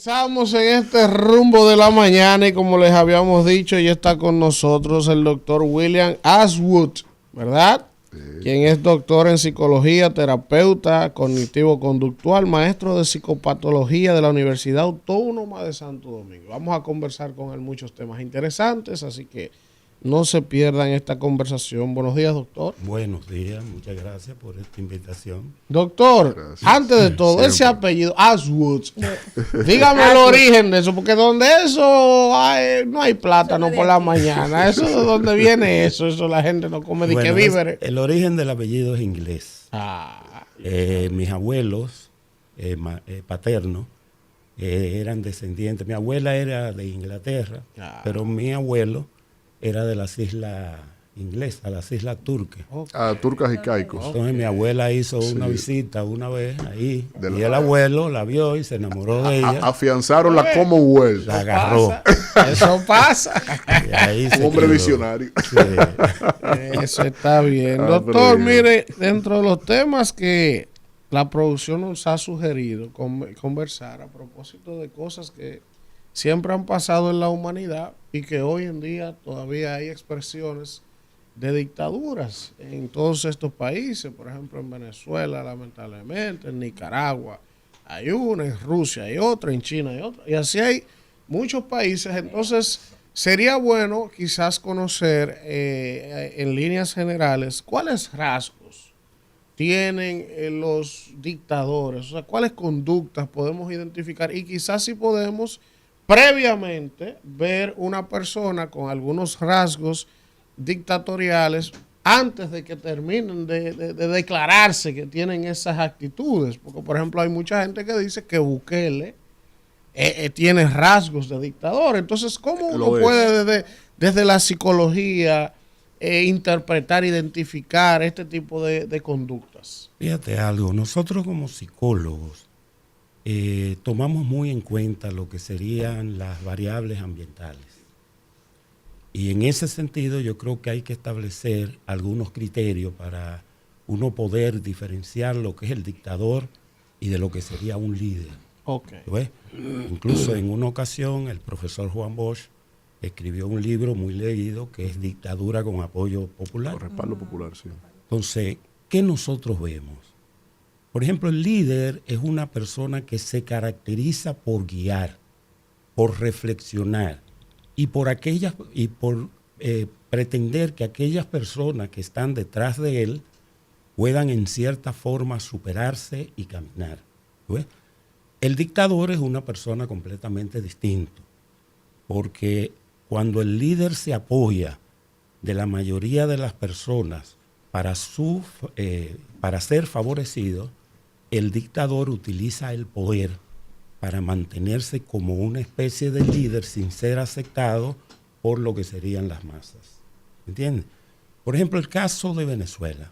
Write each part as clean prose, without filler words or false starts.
Comenzamos en este rumbo de la mañana y como les habíamos dicho, ya está con nosotros el doctor William Ashwood, ¿verdad? Sí. Quien es doctor en psicología, terapeuta cognitivo-conductual, maestro de psicopatología de la Universidad Autónoma de Santo Domingo. Vamos a conversar con él muchos temas interesantes, así que no se pierdan esta conversación. Buenos días, doctor. Buenos días, muchas gracias por esta invitación. Doctor, gracias. Antes de todo, siempre. Ese apellido, Ashwood, dígame el origen de eso, porque donde eso no hay plátano por la mañana, eso de dónde viene eso la gente no come de qué víveres. El origen del apellido es inglés. Mis abuelos paternos eran descendientes, mi abuela era de Inglaterra, pero mi abuelo era de las islas inglesas, las islas turcas. Turcas y caicos. Entonces mi abuela hizo una visita una vez ahí y el abuelo la vio y se enamoró de ella. Afianzaron la Commonwealth. La agarró. Eso pasa. Y ahí un hombre visionario. Sí. Eso está bien. Doctor, mire, dentro de los temas que la producción nos ha sugerido conversar a propósito de cosas que siempre han pasado en la humanidad y que hoy en día todavía hay expresiones de dictaduras en todos estos países, por ejemplo en Venezuela lamentablemente, en Nicaragua hay una, en Rusia hay otra, en China hay otra, y así hay muchos países. Entonces sería bueno quizás conocer en líneas generales cuáles rasgos tienen los dictadores, o sea, cuáles conductas podemos identificar y quizás si podemos previamente ver una persona con algunos rasgos dictatoriales antes de que terminen de declararse que tienen esas actitudes. Porque, por ejemplo, hay mucha gente que dice que Bukele tiene rasgos de dictador. Entonces, ¿cómo uno puede desde la psicología interpretar, identificar este tipo de conductas? Fíjate algo, nosotros como psicólogos tomamos muy en cuenta lo que serían las variables ambientales. Y en ese sentido yo creo que hay que establecer algunos criterios para uno poder diferenciar lo que es el dictador y de lo que sería un líder. Okay. ¿Ves? Incluso en una ocasión el profesor Juan Bosch escribió un libro muy leído que es Dictadura con apoyo popular. Con respaldo popular, sí. Entonces, ¿qué nosotros vemos? Por ejemplo, el líder es una persona que se caracteriza por guiar, por reflexionar y por pretender que aquellas personas que están detrás de él puedan en cierta forma superarse y caminar. ¿Ves? El dictador es una persona completamente distinta, porque cuando el líder se apoya de la mayoría de las personas para ser favorecido, el dictador utiliza el poder para mantenerse como una especie de líder sin ser aceptado por lo que serían las masas. ¿Entiendes? Por ejemplo, el caso de Venezuela.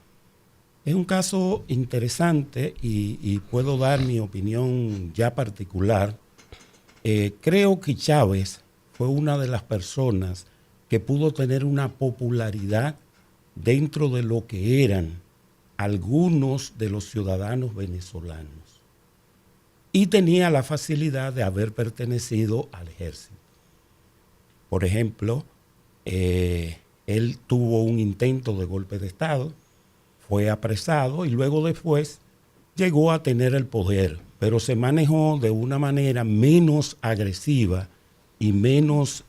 Es un caso interesante y puedo dar mi opinión ya particular. Creo que Chávez fue una de las personas que pudo tener una popularidad dentro de lo que eran algunos de los ciudadanos venezolanos. Y tenía la facilidad de haber pertenecido al ejército. Por ejemplo, él tuvo un intento de golpe de Estado, fue apresado y luego después llegó a tener el poder, pero se manejó de una manera menos agresiva y menos,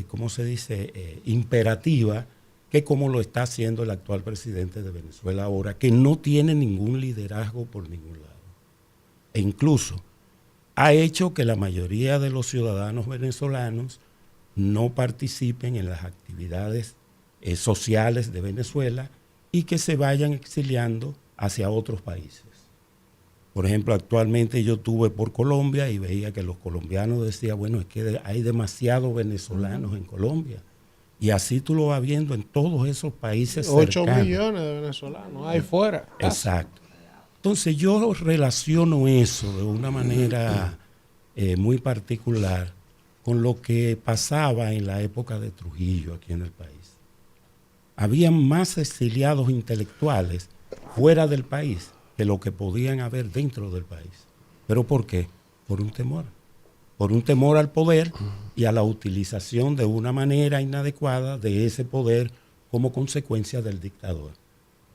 ¿cómo se dice?, imperativa, que como lo está haciendo el actual presidente de Venezuela ahora, que no tiene ningún liderazgo por ningún lado. E incluso ha hecho que la mayoría de los ciudadanos venezolanos no participen en las actividades sociales de Venezuela y que se vayan exiliando hacia otros países. Por ejemplo, actualmente yo estuve por Colombia y veía que los colombianos decían, bueno, es que hay demasiados venezolanos en Colombia. Y así tú lo vas viendo en todos esos países 8 cercanos. millones de venezolanos hay fuera. Exacto. Entonces yo relaciono eso de una manera muy particular con lo que pasaba en la época de Trujillo aquí en el país. Había más exiliados intelectuales fuera del país que lo que podían haber dentro del país. ¿Pero por qué? Por un temor. Por un temor al poder y a la utilización de una manera inadecuada de ese poder como consecuencia del dictador.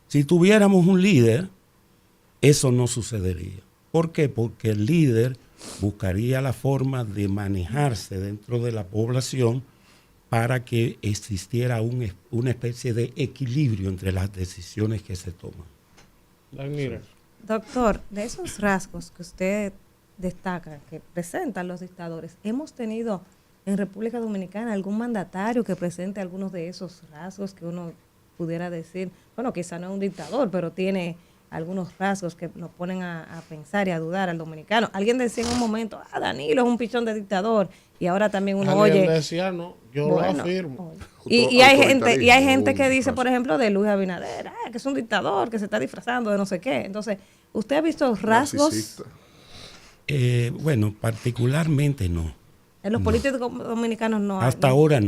Si tuviéramos un líder, eso no sucedería. ¿Por qué? Porque el líder buscaría la forma de manejarse dentro de la población para que existiera una especie de equilibrio entre las decisiones que se toman. Mira. Doctor, de esos rasgos que usted destaca, que presentan los dictadores, ¿hemos tenido en República Dominicana algún mandatario que presente algunos de esos rasgos que uno pudiera decir, bueno, quizá no es un dictador, pero tiene algunos rasgos que nos ponen a pensar y a dudar al dominicano? Alguien decía en un momento, Danilo es un pichón de dictador, y ahora también uno Alguien oye... decía, no, yo lo afirmo. Y hay gente que dice, por ejemplo, de Luis Abinader, que es un dictador, que se está disfrazando de no sé qué. Entonces, ¿usted ha visto rasgos? Bueno, particularmente no. En los políticos dominicanos no hay. Hasta ahora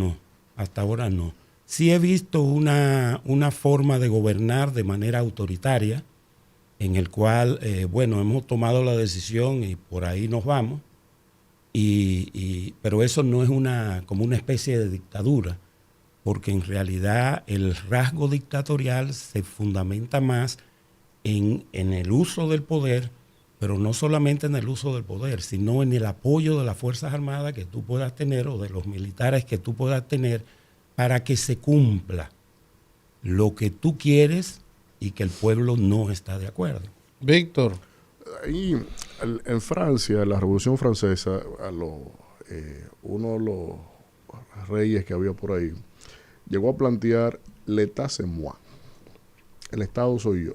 no. Sí he visto una forma de gobernar de manera autoritaria, en el cual, hemos tomado la decisión y por ahí nos vamos, pero eso no es como una especie de dictadura, porque en realidad el rasgo dictatorial se fundamenta más en el uso del poder, pero no solamente en el uso del poder, sino en el apoyo de las Fuerzas Armadas que tú puedas tener o de los militares que tú puedas tener para que se cumpla lo que tú quieres y que el pueblo no está de acuerdo. Víctor. Ahí, en Francia, en la Revolución Francesa, uno de los reyes que había por ahí llegó a plantear l'état c'est moi, el Estado soy yo.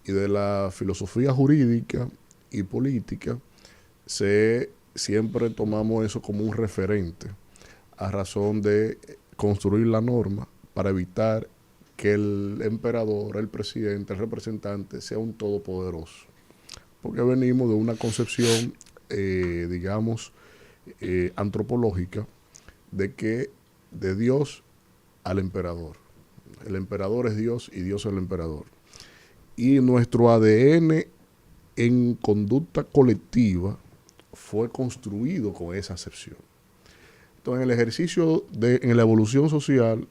Y de la filosofía jurídica y política, siempre tomamos eso como un referente a razón de construir la norma para evitar que el emperador, el presidente, el representante sea un todopoderoso. Porque venimos de una concepción, antropológica, de Dios al emperador. El emperador es Dios y Dios es el emperador. Y nuestro ADN en conducta colectiva fue construido con esa acepción. Entonces, en el ejercicio en la evolución social,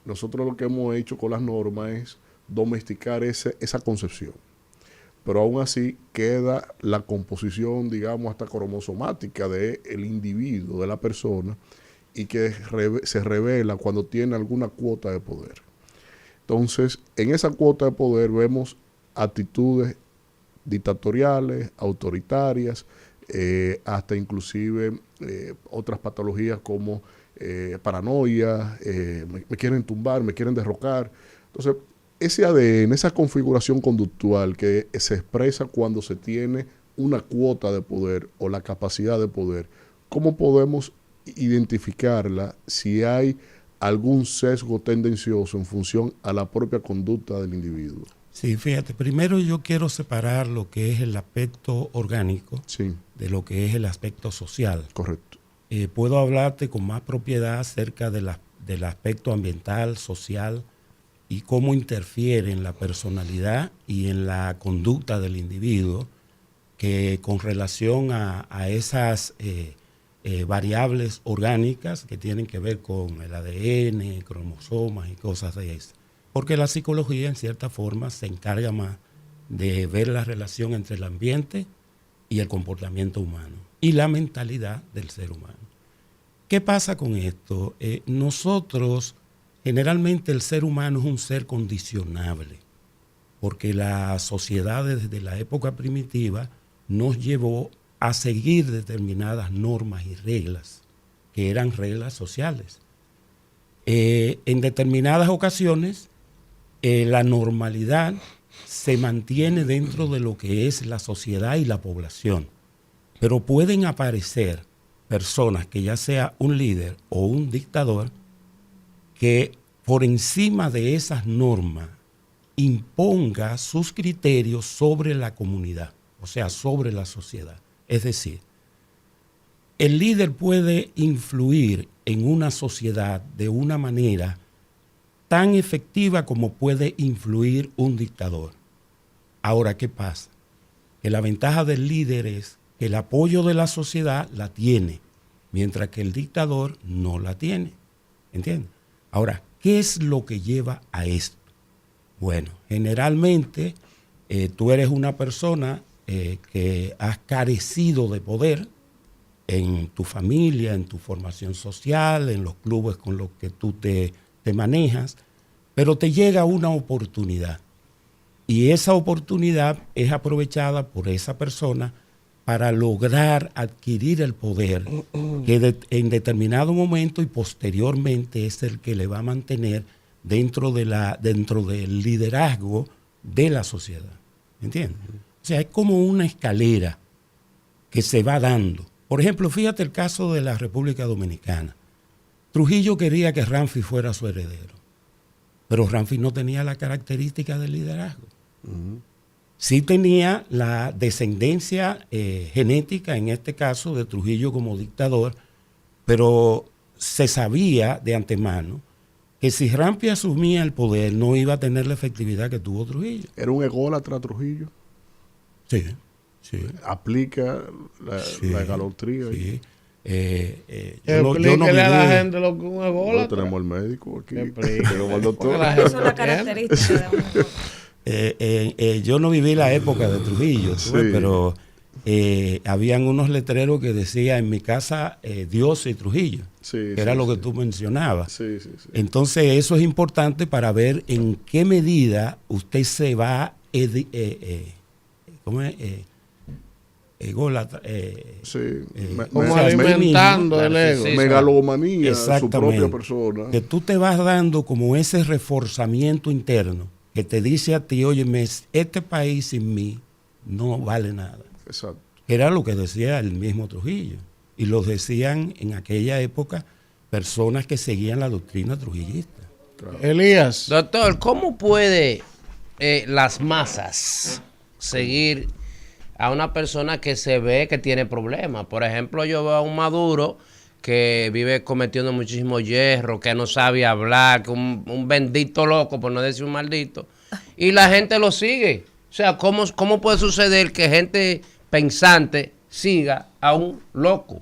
nosotros lo que hemos hecho con las normas es domesticar esa concepción. Pero aún así queda la composición, hasta cromosomática del individuo, de la persona, y que se revela cuando tiene alguna cuota de poder. Entonces, en esa cuota de poder vemos actitudes dictatoriales, autoritarias, hasta inclusive otras patologías como paranoia, me quieren tumbar, me quieren derrocar. Entonces, ese ADN, esa configuración conductual que se expresa cuando se tiene una cuota de poder o la capacidad de poder, ¿cómo podemos identificarla si hay algún sesgo tendencioso en función a la propia conducta del individuo? Sí, fíjate, primero yo quiero separar lo que es el aspecto orgánico de lo que es el aspecto social. Correcto. Puedo hablarte con más propiedad acerca del aspecto ambiental, social y cómo interfiere en la personalidad y en la conducta del individuo, que con relación a esas variables orgánicas que tienen que ver con el ADN, cromosomas y cosas de eso. Porque la psicología, en cierta forma, se encarga más de ver la relación entre el ambiente y el comportamiento humano y la mentalidad del ser humano. ¿Qué pasa con esto? Nosotros, generalmente el ser humano es un ser condicionable, porque la sociedad desde la época primitiva nos llevó a seguir determinadas normas y reglas, que eran reglas sociales. En determinadas ocasiones, la normalidad se mantiene dentro de lo que es la sociedad y la población, pero pueden aparecer personas que ya sea un líder o un dictador que por encima de esas normas imponga sus criterios sobre la comunidad, o sea, sobre la sociedad. Es decir, el líder puede influir en una sociedad de una manera tan efectiva como puede influir un dictador. Ahora, ¿qué pasa? Que la ventaja del líder es el apoyo de la sociedad la tiene, mientras que el dictador no la tiene. ¿Entiendes? Ahora, ¿qué es lo que lleva a esto? Bueno, generalmente tú eres una persona que has carecido de poder en tu familia, en tu formación social, en los clubes con los que tú te manejas, pero te llega una oportunidad. Y esa oportunidad es aprovechada por esa persona para lograr adquirir el poder que en determinado momento y posteriormente es el que le va a mantener dentro del liderazgo de la sociedad. ¿Entiendes? O sea, es como una escalera que se va dando. Por ejemplo, fíjate el caso de la República Dominicana. Trujillo quería que Ramfi fuera su heredero, pero Ramfi no tenía la característica del liderazgo. Sí tenía la descendencia genética, en este caso, de Trujillo como dictador, pero se sabía de antemano que si Ramfi asumía el poder no iba a tener la efectividad que tuvo Trujillo. ¿Era un ególatra Trujillo? Sí, sí. ¿Aplica la galotría? Sí. Explíquele a la gente lo que es un ególatra. No tenemos el médico aquí. Explíquele. Tenemos al doctor. Eso es la característica de un yo no viví la época de Trujillo, Sí. pero habían unos letreros que decía en mi casa Dios y Trujillo, Sí, que era sí, lo que sí. tú mencionabas. Sí. Entonces eso es importante para ver en qué medida usted se va ¿cómo es? Ególatra, Sí. Como o sea, alimentando el ego. Sí, Megalomanía, su Exactamente. propia persona. Que tú te vas dando como ese reforzamiento interno que te dice a ti, oye, este país sin mí no vale nada. Exacto. Era lo que decía el mismo Trujillo. Y lo decían en aquella época personas que seguían la doctrina trujillista. Elías. Doctor, ¿cómo puede las masas seguir a una persona que se ve que tiene problemas? Por ejemplo, yo veo a un Maduro que vive cometiendo muchísimo hierro, que no sabe hablar, que un bendito loco, por no decir un maldito, y la gente lo sigue. O sea, ¿cómo puede suceder que gente pensante siga a un loco?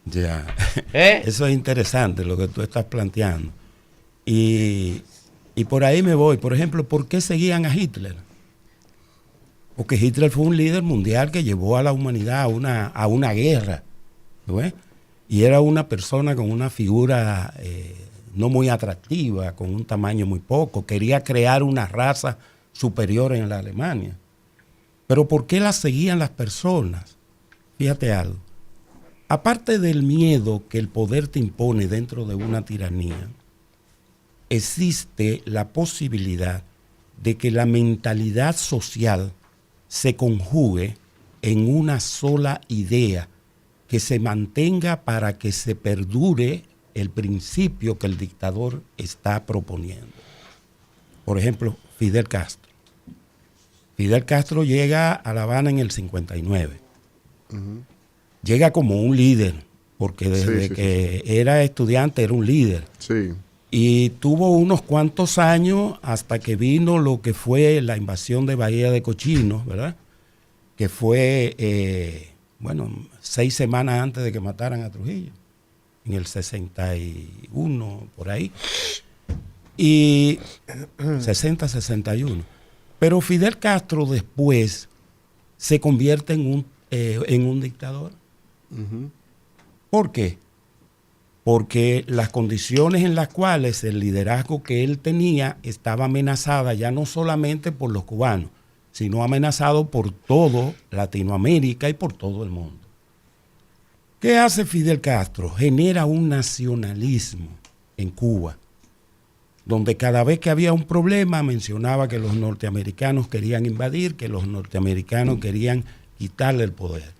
Ya. ¿Eh? Eso es interesante lo que tú estás planteando. Y por ahí me voy. Por ejemplo, ¿por qué seguían a Hitler? Porque Hitler fue un líder mundial que llevó a la humanidad a una guerra. ¿No ves? Y era una persona con una figura no muy atractiva, con un tamaño muy poco. Quería crear una raza superior en la Alemania. Pero ¿por qué la seguían las personas? Fíjate algo. Aparte del miedo que el poder te impone dentro de una tiranía, existe la posibilidad de que la mentalidad social se conjugue en una sola idea que se mantenga para que se perdure el principio que el dictador está proponiendo. Por ejemplo, Fidel Castro. Fidel Castro llega a La Habana en el 59. Llega como un líder, porque desde que era estudiante era un líder. Sí. Y tuvo unos cuantos años hasta que vino lo que fue la invasión de Bahía de Cochinos, ¿verdad? Que fue, 6 semanas antes de que mataran a Trujillo, en el 61, por ahí. Y 60, 61. Pero Fidel Castro después se convierte en un dictador. ¿Por qué? Porque las condiciones en las cuales el liderazgo que él tenía estaba amenazada ya no solamente por los cubanos, sino amenazado por todo Latinoamérica y por todo el mundo. ¿Qué hace Fidel Castro? Genera un nacionalismo en Cuba, donde cada vez que había un problema mencionaba que los norteamericanos querían invadir, que los norteamericanos querían quitarle el poder.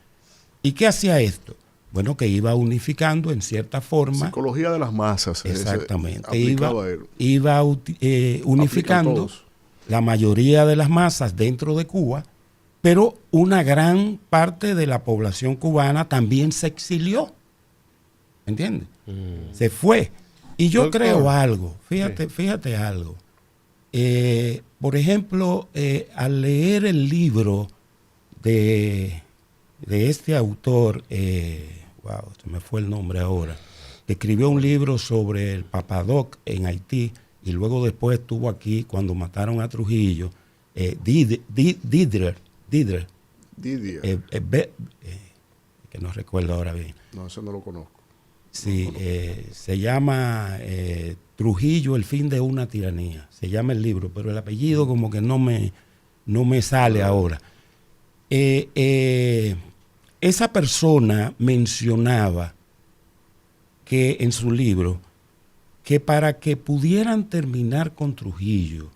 ¿Y qué hacía esto? Bueno, que iba unificando en cierta forma. Psicología de las masas. Exactamente. Iba Iba unificando la mayoría de las masas dentro de Cuba, pero una gran parte de la población cubana también se exilió. ¿Entiendes? Se fue. Y yo creo algo, fíjate algo. Por ejemplo, al leer el libro de de este autor, wow, se me fue el nombre ahora, que escribió un libro sobre el Papadoc en Haití y luego después estuvo aquí cuando mataron a Trujillo, Didier, que no recuerdo ahora bien. No, ese no lo conozco. Sí, se llama Trujillo, el fin de una tiranía. Se llama el libro, pero el apellido como que no me sale ahora. Esa persona mencionaba que en su libro que para que pudieran terminar con Trujillo,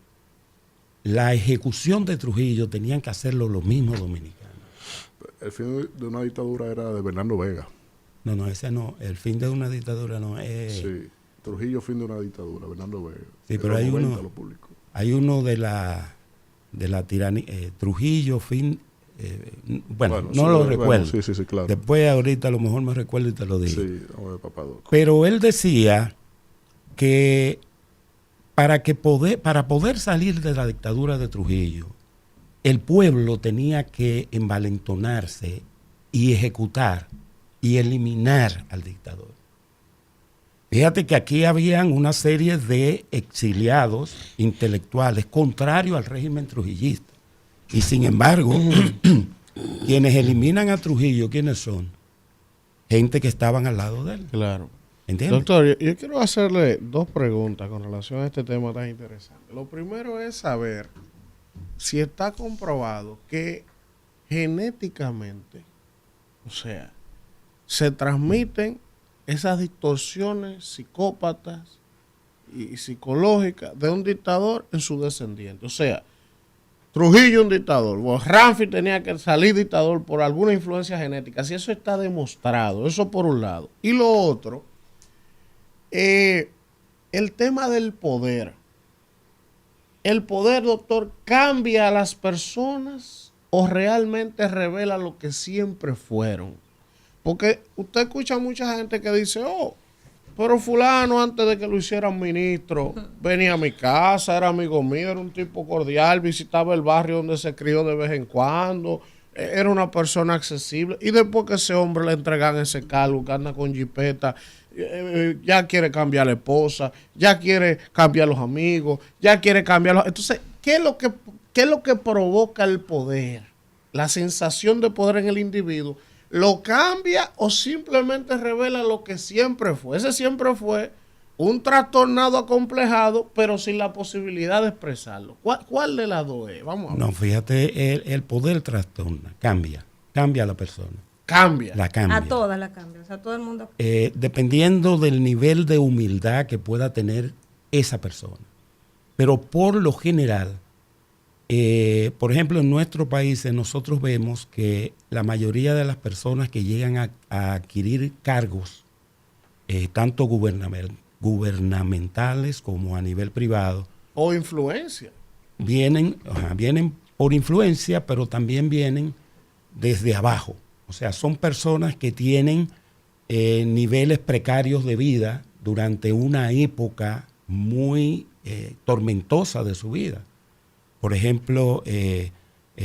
la ejecución de Trujillo tenían que hacerlo los mismos dominicanos. El fin de una dictadura era de Bernardo Vega. No, ese no. El fin de una dictadura no es. Sí, Trujillo, fin de una dictadura, Bernardo Vega. Sí, pero hay uno de la tiranía, Trujillo, fin. Bueno, no sí, lo recuerdo. Sí, claro. Después, ahorita, a lo mejor me recuerdo y te lo digo. Sí, Papadoc. Pero él decía que para poder salir de la dictadura de Trujillo, el pueblo tenía que envalentonarse y ejecutar y eliminar al dictador. Fíjate que aquí habían una serie de exiliados intelectuales contrarios al régimen trujillista. Y sin embargo, quienes eliminan a Trujillo, ¿quiénes son? Gente que estaban al lado de él. Claro. ¿Entiendes? Doctor, yo quiero hacerle dos preguntas con relación a este tema tan interesante. Lo primero es saber si está comprobado que genéticamente, o sea, se transmiten esas distorsiones psicópatas y psicológicas de un dictador en su descendiente. O sea, Trujillo un dictador, Ramfi tenía que salir dictador por alguna influencia genética. Si eso está demostrado, eso por un lado. Y lo otro, el tema del poder. ¿El poder, doctor, cambia a las personas o realmente revela lo que siempre fueron? Porque usted escucha a mucha gente que dice, pero fulano antes de que lo hicieran ministro, venía a mi casa, era amigo mío, era un tipo cordial, visitaba el barrio donde se crió de vez en cuando, era una persona accesible. Y después que ese hombre le entregan ese cargo, que anda con jipeta, ya quiere cambiar la esposa, ya quiere cambiar los amigos, ya quiere cambiar los... Entonces, ¿qué es lo que provoca el poder? La sensación de poder en el individuo. ¿Lo cambia o simplemente revela lo que siempre fue? Ese siempre fue un trastornado acomplejado, pero sin la posibilidad de expresarlo. ¿Cuál de las dos es? Vamos a ver. No, fíjate, el poder trastorna, cambia a la persona. La cambia. A todas la cambia, o sea, todo el mundo. Dependiendo del nivel de humildad que pueda tener esa persona. Pero por lo general, por ejemplo, en nuestros países nosotros vemos que la mayoría de las personas que llegan a adquirir cargos, tanto gubernamentales como a nivel privado, o influencia, vienen por influencia, pero también vienen desde abajo. O sea, son personas que tienen niveles precarios de vida durante una época muy tormentosa de su vida. Por ejemplo,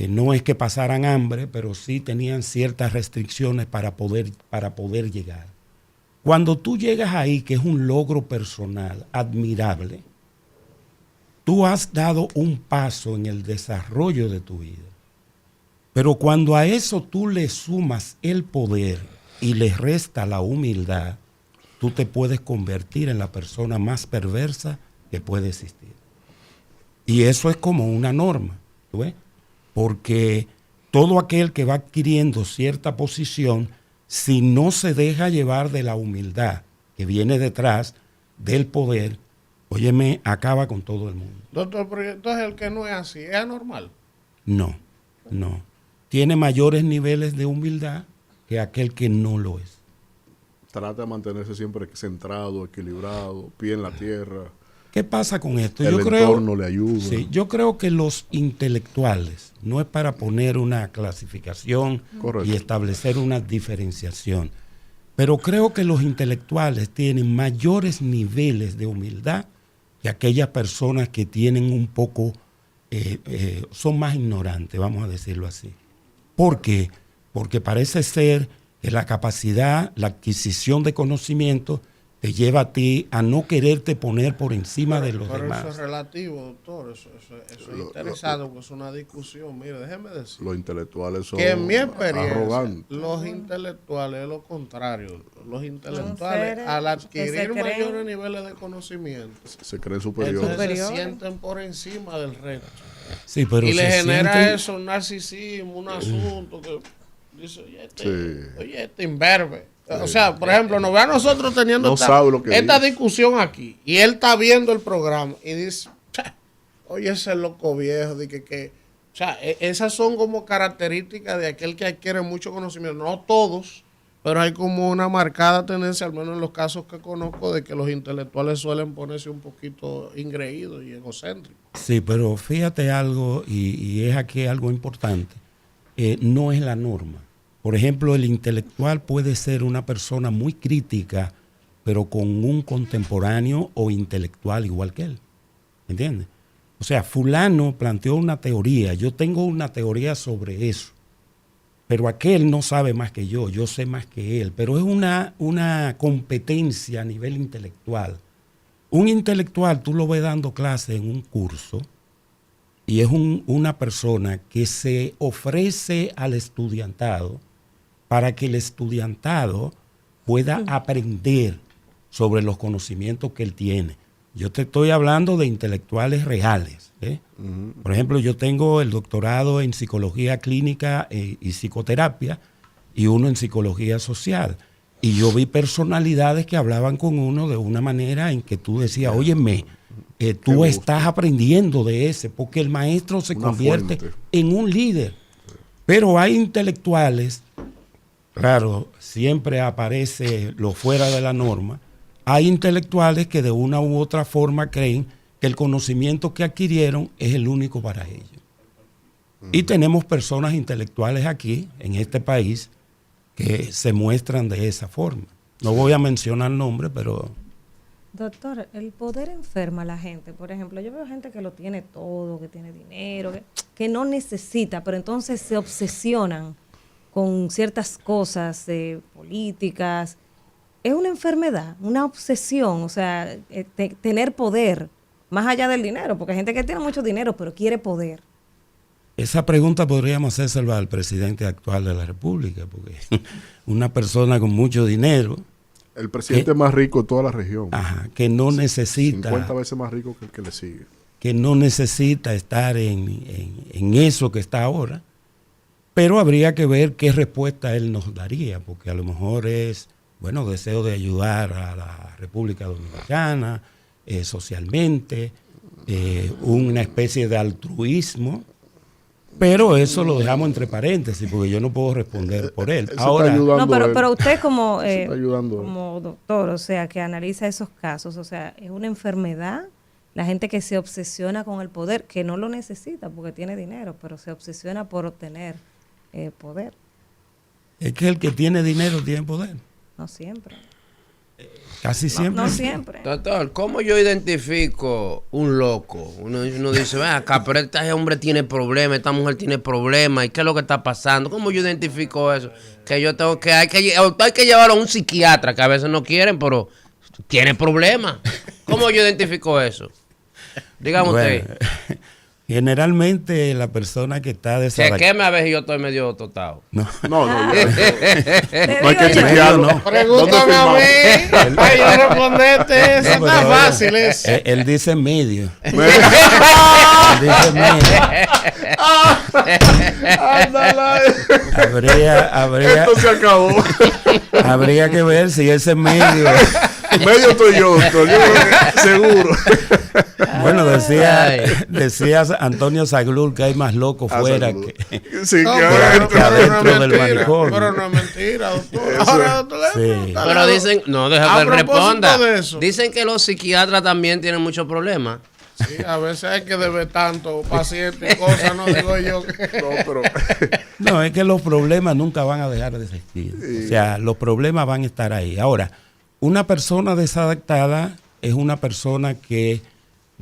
no es que pasaran hambre, pero sí tenían ciertas restricciones para poder llegar. Cuando tú llegas ahí, que es un logro personal admirable, tú has dado un paso en el desarrollo de tu vida. Pero cuando a eso tú le sumas el poder y le resta la humildad, tú te puedes convertir en la persona más perversa que puede existir. Y eso es como una norma, ¿tú ves? Porque todo aquel que va adquiriendo cierta posición, si no se deja llevar de la humildad que viene detrás del poder, óyeme, acaba con todo el mundo. Doctor, pero entonces el que no es así, ¿es anormal? No. Tiene mayores niveles de humildad que aquel que no lo es. Trata de mantenerse siempre centrado, equilibrado, pie en la tierra. ¿Qué pasa con esto? El entorno le ayuda. Sí, yo creo que los intelectuales, no es para poner una clasificación Correcto. y establecer una diferenciación, pero creo que los intelectuales tienen mayores niveles de humildad que aquellas personas que tienen un poco, son más ignorantes, vamos a decirlo así. ¿Por qué? porque parece ser que la capacidad, la adquisición de conocimiento te lleva a ti a no quererte poner por encima de los Pero demás. eso es relativo, doctor. Eso es interesante, porque es una discusión. Mire, déjeme decir Los intelectuales son que en mi experiencia, arrogantes. los intelectuales es lo contrario. Los Son intelectuales, seres al que se adquirir creen mayores niveles de conocimiento, Se creen superiores. entonces se Superiores. sienten por encima del resto. Sí, pero Y le se genera sienten- eso un narcisismo, un asunto que dice, Sí. oye, este imberbe. O sea, por ejemplo, nos ve a nosotros teniendo No sabe lo que esta dice. discusión aquí y él está viendo el programa y dice, "Cha, oye, ese loco viejo, de que o sea, esas son como características de aquel que adquiere mucho conocimiento. No todos, pero hay como una marcada tendencia, al menos en los casos que conozco, de que los intelectuales suelen ponerse un poquito ingreídos y egocéntricos. Sí, pero fíjate algo, y es aquí algo importante, no es la norma. Por ejemplo, el intelectual puede ser una persona muy crítica, pero con un contemporáneo o intelectual igual que él. ¿Entiendes? O sea, fulano planteó una teoría, yo tengo una teoría sobre eso, pero aquel no sabe más que yo sé más que él, pero es una competencia a nivel intelectual. Un intelectual, tú lo ves dando clase en un curso y es una persona que se ofrece al estudiantado para que el estudiantado pueda aprender sobre los conocimientos que él tiene. Yo te estoy hablando de intelectuales reales. Por ejemplo, yo tengo el doctorado en psicología clínica y psicoterapia y uno en psicología social. Y yo vi personalidades que hablaban con uno de una manera en que tú decías, óyeme, tú gusto. estás aprendiendo de ese, porque el maestro se Una convierte fuente. en un líder. Pero hay intelectuales, claro, siempre aparece lo fuera de la norma, hay intelectuales que de una u otra forma creen que el conocimiento que adquirieron es el único para ellos. Y tenemos personas intelectuales aquí, en este país, que se muestran de esa forma. No voy a mencionar nombres, pero... Doctor, el poder enferma a la gente. Por ejemplo, yo veo gente que lo tiene todo, que tiene dinero, que no necesita, pero entonces se obsesionan con ciertas cosas políticas. Es una enfermedad, una obsesión, o sea, tener poder, más allá del dinero, porque hay gente que tiene mucho dinero, pero quiere poder. Esa pregunta podríamos hacérsela al presidente actual de la República, porque una persona con mucho dinero, El presidente más rico de toda la región. que no necesita... 50 veces más rico que el que le sigue. que no necesita estar en eso que está ahora, pero habría que ver qué respuesta él nos daría, porque a lo mejor es, bueno, deseo de ayudar a la República Dominicana socialmente, una especie de altruismo, pero eso lo dejamos entre paréntesis, porque yo no puedo responder por él. Eso Ahora, está ayudando No, a él. pero usted como, Eso está ayudando a él. como doctor, o sea, que analiza esos casos, o sea, es una enfermedad, la gente que se obsesiona con el poder, que no lo necesita porque tiene dinero, pero se obsesiona por obtener poder, es que el que tiene dinero tiene poder, no siempre. casi siempre. No siempre. Doctor, ¿cómo yo identifico un loco? Uno dice, ven acá, pero este hombre tiene problemas, esta mujer tiene problemas, ¿y qué es lo que está pasando? ¿Cómo yo identifico eso? Que yo tengo que, hay que llevarlo a un psiquiatra, que a veces no quieren, pero tiene problemas. ¿Cómo yo identifico eso? Dígame Bueno, usted. generalmente la persona que está desadaptada... Chequeme a ver si yo estoy medio tostado. No. No, no, Te no hay digo que yo. chequearlo. No. Pregúntame a mí. Ay, yo responderte eso. No, Está pero, fácil eso. Él dice medio. Él Me- dice medio. Ándala. Habría Esto se acabó. habría que ver si ese medio... Medio estoy yo, doctor. Yo creo que seguro. Bueno, Ay. decía Antonio Saglur que hay más locos fuera Salud. que... Sí, No, que pero, que adentro no es del mentira, manicomio. pero no es mentira, doctor. Ahora, doctor, Sí. Pero dicen, no, deja A que él propósito responda. de eso. Dicen que los psiquiatras también tienen muchos problemas. Sí, a veces hay que deber tanto paciente y cosas, no digo yo que... No, pero No, es que los problemas nunca van a dejar de existir. O sea, los problemas van a estar ahí. Ahora, una persona desadaptada es una persona que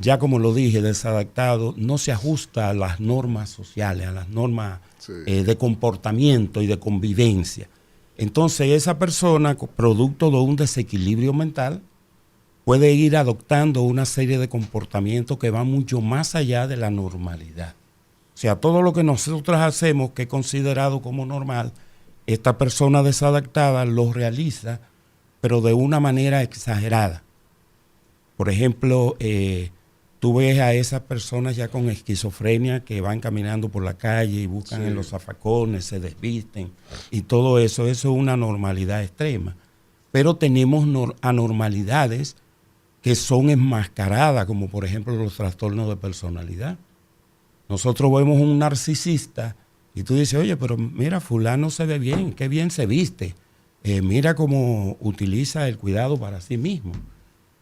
ya como lo dije, desadaptado, no se ajusta a las normas sociales, a las normas de comportamiento y de convivencia. Entonces esa persona, producto de un desequilibrio mental, puede ir adoptando una serie de comportamientos que van mucho más allá de la normalidad. O sea, todo lo que nosotros hacemos que es considerado como normal, esta persona desadaptada lo realiza, pero de una manera exagerada. Por ejemplo, tú ves a esas personas ya con esquizofrenia que van caminando por la calle y buscan en los zafacones, se desvisten y todo eso. Eso es una normalidad extrema. Pero tenemos anormalidades que son enmascaradas, como por ejemplo los trastornos de personalidad. Nosotros vemos un narcisista y tú dices, oye, pero mira, fulano se ve bien, qué bien se viste. Mira cómo utiliza el cuidado para sí mismo.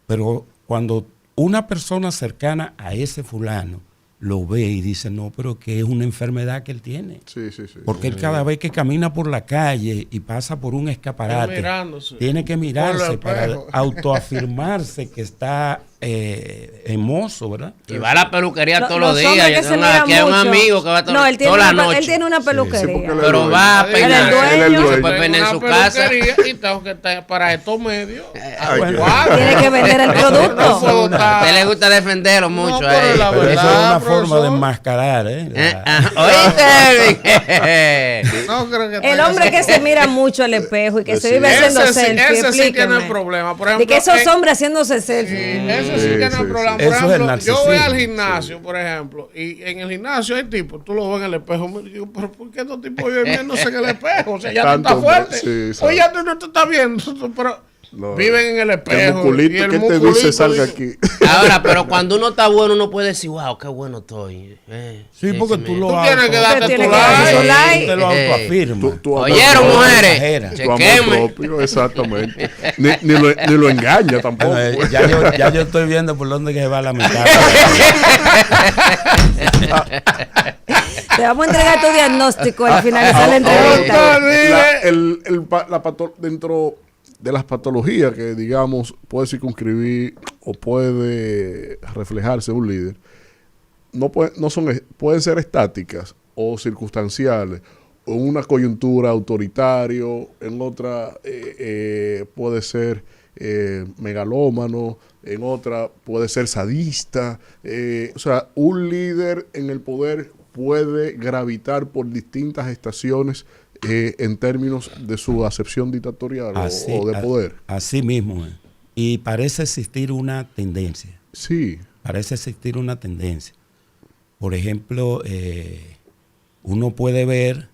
Pero cuando una persona cercana a ese fulano lo ve y dice, no, pero que es una enfermedad que él tiene. Sí. Porque él cada vez que camina por la calle y pasa por un escaparate, tiene que mirarse para autoafirmarse que está hermoso, ¿verdad? Y va a la peluquería todos los hombres días. que se miran Aquí hay un mucho. amigo que va No, él tiene toda la una, noche. él tiene una peluquería. Pero va a peinar. El dueño. Se puede peinar en su casa. Y tengo que estar para estos medios. Tiene que vender el producto. A usted le gusta defenderlo mucho. pero la Pero eso es verdad, una forma de profesor. enmascarar, ¿Oíste? No creo que El tenga hombre ese que se mira mucho al espejo y que se vive haciendo ese sí selfie, tiene explíqueme. problema. Por De ejemplo, que esos hombres haciéndose selfie. Eso sí tiene un problema. Por Eso es el ejemplo, yo narcisismo. voy al gimnasio, por ejemplo, y en el gimnasio hay tipos, tú lo ves en el espejo, y digo, pero ¿por qué estos tipos viven viéndose en el espejo? O sea, ya tú Tanto, estás fuerte. sí, O ya tú no te estás viendo, pero No, viven en el espejo. El musculito y el que te musculito dice salga dice- aquí. Ahora, pero cuando uno está bueno, uno puede decir, wow, qué bueno estoy. Sí, porque tú lo Tú tienes que darte Usted tu tiene que darse su like. like. Te lo autoafirmas. Tu amor ¿Oyeron, propio, mujeres? Tu amor Chequenme. propio, exactamente. ni lo engaña tampoco. Bueno, ya yo estoy viendo por dónde que va la mitad. Te vamos a entregar tu diagnóstico al finalizar la Ahora, entrevista. dentro de las patologías que, digamos, puede circunscribir o puede reflejarse un líder, pueden ser estáticas o circunstanciales, o en una coyuntura autoritario, en otra puede ser megalómano, en otra puede ser sadista. O sea, un líder en el poder puede gravitar por distintas estaciones en términos de su acepción dictatorial o de poder. Así mismo es. Y parece existir una tendencia. Sí. Parece existir una tendencia. Por ejemplo, uno puede ver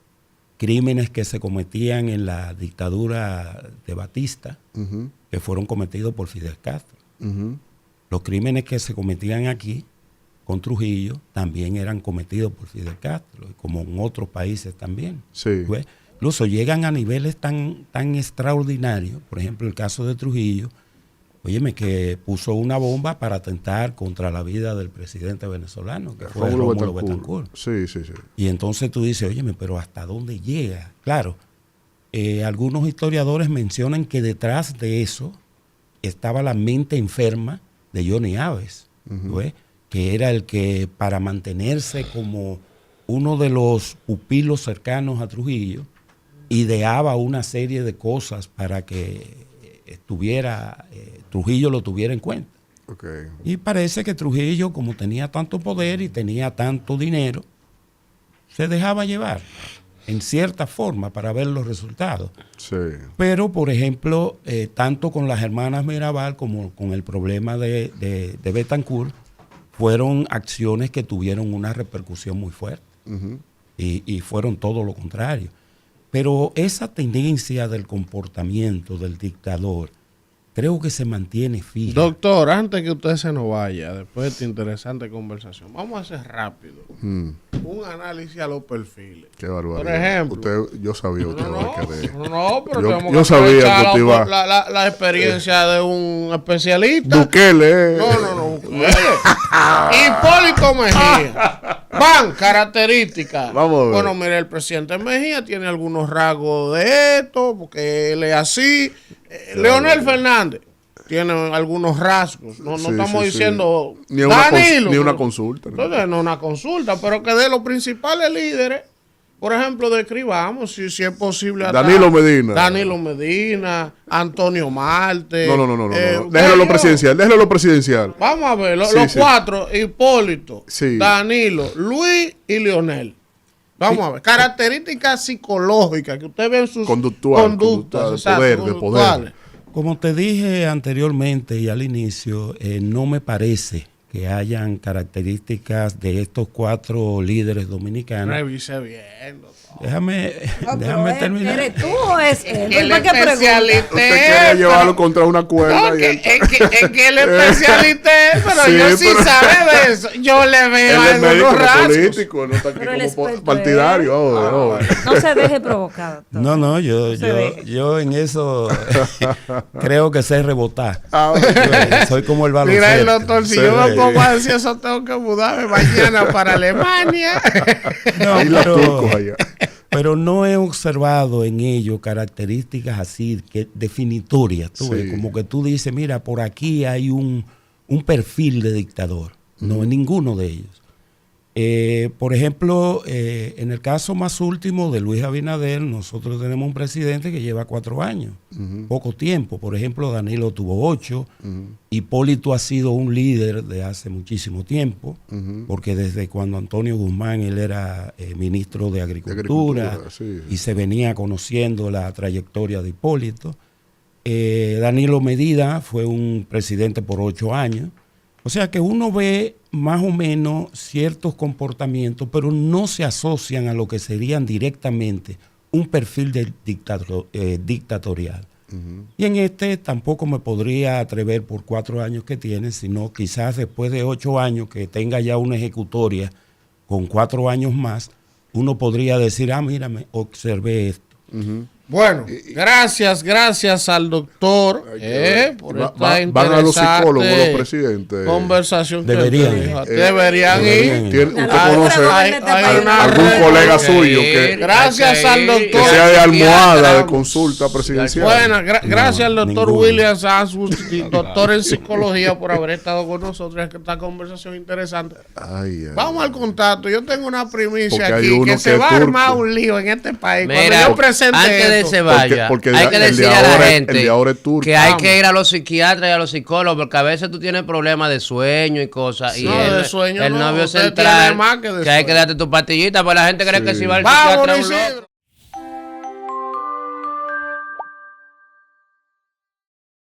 crímenes que se cometían en la dictadura de Batista, Uh-huh. que fueron cometidos por Fidel Castro. Uh-huh. Los crímenes que se cometían aquí con Trujillo también eran cometidos por Fidel Castro, como en otros países también. Sí. ¿Ves? Incluso llegan a niveles tan extraordinarios. Por ejemplo, el caso de Trujillo, óyeme, que puso una bomba para atentar contra la vida del presidente venezolano, que fue Rómulo Betancourt. Sí. Y entonces tú dices, óyeme, pero ¿hasta dónde llega? Claro, algunos historiadores mencionan que detrás de eso estaba la mente enferma de Johnny Aves, Uh-huh. ¿ves? Que era el que, para mantenerse como uno de los pupilos cercanos a Trujillo, ideaba una serie de cosas para que Trujillo lo tuviera en cuenta. Okay. Y parece que Trujillo, como tenía tanto poder y tenía tanto dinero, se dejaba llevar en cierta forma para ver los resultados. Sí. Pero, por ejemplo, tanto con las hermanas Mirabal como con el problema de Betancourt, fueron acciones que tuvieron una repercusión muy fuerte. Uh-huh. Y fueron todo lo contrario. Pero esa tendencia del comportamiento del dictador creo que se mantiene fija. Doctor, antes que usted se nos vaya, después de esta interesante conversación, vamos a hacer rápido un análisis a los perfiles. Qué barbaridad. Por ejemplo. Yo sabía usted iba a querer. No, pero Yo- tenemos yo que sabía que aprovechar usted iba- la experiencia de un especialista. Bukele. No. Hipólito Mejía. Características. Vamos a ver. Bueno, mire, el presidente Mejía tiene algunos rasgos de esto, porque él es así. Leonel Fernández. tiene algunos rasgos. No Sí, estamos sí, sí. diciendo Ni una Danilo. ni una consulta. ¿no? Entonces, no una consulta, pero que de los principales líderes, por ejemplo, describamos si es posible. Danilo Medina. Danilo Medina, Antonio Marte. No. Déjalo Danilo. lo presidencial. Vamos a ver, Sí, los sí. cuatro, Hipólito, Sí. Danilo, Luis y Leonel. Vamos a ver, características psicológicas que usted ve en sus Conductual, conductas, de poder. conductuales. Como te dije anteriormente y al inicio, no me parece que hayan características de estos 4 líderes dominicanos. Revise bien, doctor. Déjame pero terminar. ¿Eres tú o es él? El ¿Por qué pregunta? especialista. Usted quiere llevarlo contra una cuerda. No, y que, él- es que el especialista es, pero Sí, yo sí pero- sabe de eso. Yo le veo él es médico, algunos no rasgos. político, no está aquí Pero el como experto partidario. No se deje provocar. doctor. No, se deje. yo en eso creo que sé rebotar. Ah, Soy como el Mira el baloncesto. doctor, si Se yo me ve. pongo a decir eso, tengo que mudarme mañana para Alemania. No, Ahí los turcos allá. pero no he observado en ello características así que definitorias. Tú ves, Sí. como que tú dices, mira, por aquí hay un perfil de dictador. No, en ninguno de ellos. Por ejemplo, en el caso más último de Luis Abinader, nosotros tenemos un presidente que lleva 4 años, poco tiempo. Por ejemplo, Danilo tuvo 8, Hipólito ha sido un líder de hace muchísimo tiempo, porque desde cuando Antonio Guzmán, él era ministro de Agricultura, sí. y se venía conociendo la trayectoria de Hipólito. Danilo Medina fue un presidente por 8 años. O sea que uno ve más o menos ciertos comportamientos, pero no se asocian a lo que serían directamente un perfil de dictatorial. Y en este tampoco me podría atrever por 4 años que tiene, sino quizás después de 8 años que tenga ya una ejecutoria con 4 años más, uno podría decir, mira, me observé esto. Bueno, gracias al doctor por esta Van a los psicólogos los interesante presidentes. conversación Deberían. que dijo. Deberían ir. ¿Usted Ah, conoce pero Hay una algún red. colega suyo que Gracias al doctor. que sea de almohada de consulta presidencial? Bueno, gracias al doctor ninguno. William Sansus, doctor en psicología, por haber estado con nosotros en esta conversación interesante. Ay, Vamos al contacto. Yo tengo una primicia Porque hay aquí uno que que se es va a turco. armar un lío en este país. Mira, Cuando yo presente antes de esto, se vaya, porque hay que el de decirle a la ahora- gente el de ahora es turco. que hay Vamos. que ir a los psiquiatras y a los psicólogos, porque a veces tú tienes problemas de sueño y cosas. Y No, el, de sueño el no, novio usted central, tiene más que de que hay que sueño. darte tu pastillita, pues la gente cree que Sí. si va al Vámonos, psiquiatra es un loco. Isidro.